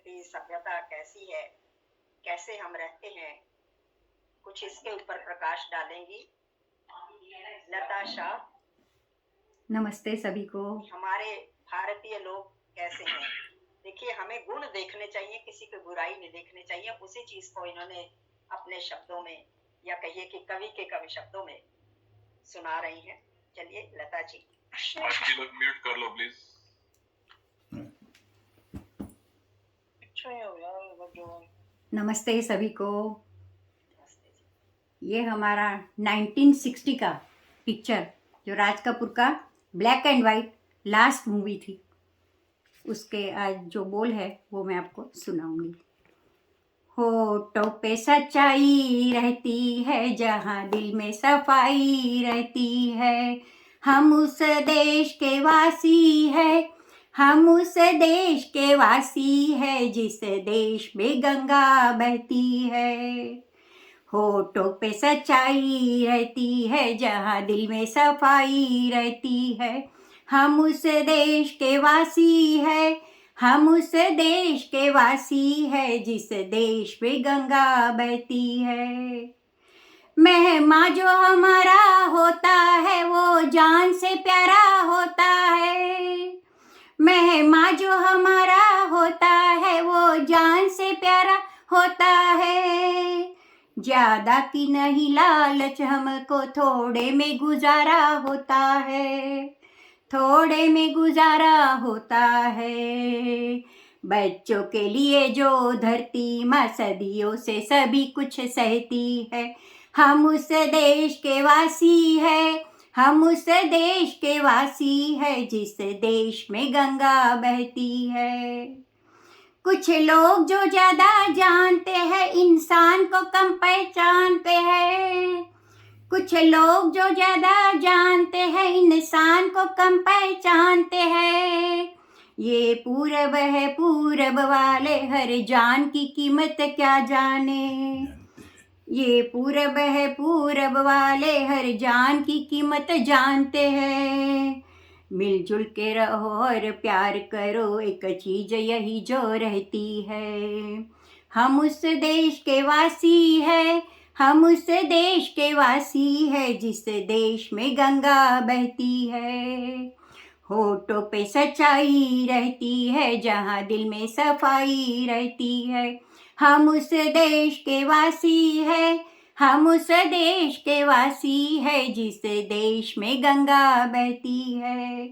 संस्कृति सभ्यता कैसी है, कैसे हम रहते हैं, कुछ इसके ऊपर प्रकाश डालेंगी लता शाह। नमस्ते सभी को। हमारे भारतीय लोग कैसे हैं, देखिए हमें गुण देखने चाहिए, किसी की बुराई नहीं देखनी चाहिए। उसी चीज को इन्होंने अपने शब्दों में या कहिए कि कवि के कवि शब्दों में सुना रही हैं। चलिए लता जी। बाकी लोग म्यूट कर लो प्लीज। नमस्ते सभी को। नमस्ते जी। ये हमारा 1960 का पिक्चर, जो राज कपूर का black and white last movie थी, उसके आज जो बोल है वो मैं आपको सुनाऊंगी। होठों पे सच्चाई रहती है, जहाँ दिल में सफाई रहती है। हम उस देश के वासी है, हम उस देश के वासी है, जिस देश में गंगा बहती है। होठों पे सच्चाई रहती है, जहाँ दिल में सफाई रहती है। हम उस देश के वासी है, हम उस देश के वासी है, जिस देश में गंगा बहती है। मेहमा जो हमारा होता है, वो जान से प्यारा होता है। मेहमा जो हमारा होता है, वो जान से प्यारा होता है। ज्यादा की नहीं लालच, हमको थोड़े में गुजारा होता है, थोड़े में गुजारा होता है। बच्चों के लिए जो धरती माँ सदियों से सभी कुछ सहती है। हम उस देश के वासी है, हम उस देश के वासी है, जिस देश में गंगा बहती है। कुछ लोग जो ज्यादा जानते हैं, इंसान को कम पहचानते हैं। कुछ लोग जो ज्यादा जानते हैं, इंसान को कम पहचानते हैं। ये पूरब है, पूरब वाले हर जान की कीमत क्या जाने। ये पूरब है, पूरब वाले हर जान की कीमत जानते हैं। मिलजुल के रहो और प्यार करो, एक चीज यही जो रहती है। हम उस देश के वासी है, हम उस देश के वासी है, जिस देश में गंगा बहती है। होठों पे सच्चाई रहती है, जहाँ दिल में सफाई रहती है। हम उस देश के वासी है, हम उस देश के वासी है, जिस देश में गंगा बहती है।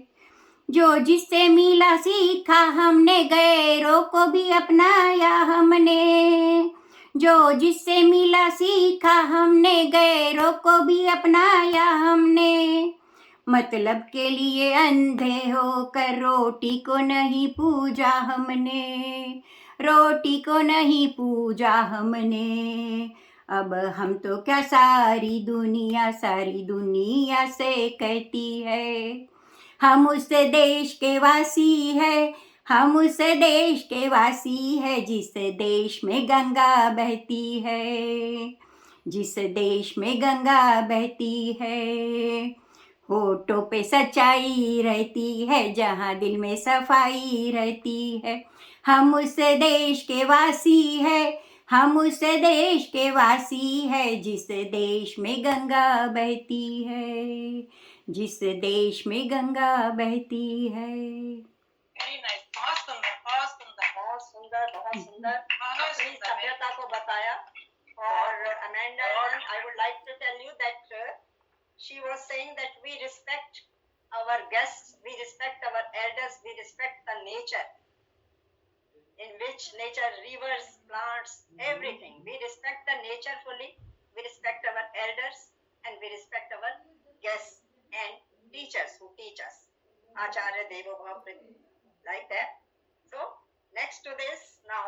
जो जिससे मिला सीखा हमने, गैरों को भी अपनाया हमने। जो जिससे मिला सीखा हमने, गैरों को भी अपनाया हमने। मतलब के लिए अंधे होकर रोटी को नहीं पूजा हमने, रोटी को नहीं पूजा हमने। अब हम तो क्या सारी दुनिया से कहती है। हम उस देश के वासी है, हम उस देश के वासी है, जिस देश में गंगा बहती है, जिस देश में गंगा बहती है। होठों पे सच्चाई रहती है, जहाँ दिल में सफाई रहती है। हम उस देश के वासी है, हम उस देश के वासी है, जिस देश में गंगा बहती है, जिस देश में गंगा बहती है। वेरी नाइस, बहुत सुंदर, बहुत सुंदर, बहुत सुंदर, बहुत सुंदर। अपनी सभ्यता को बताया। और Amanda, I would like to tell you that she was saying that we respect our guests, we respect our elders, we respect the nature, in which nature, rivers, plants, everything. We respect the nature fully, we respect our elders, and we respect our guests and teachers who teach us. Acharya Devo Bhava, like that. So, next to this now,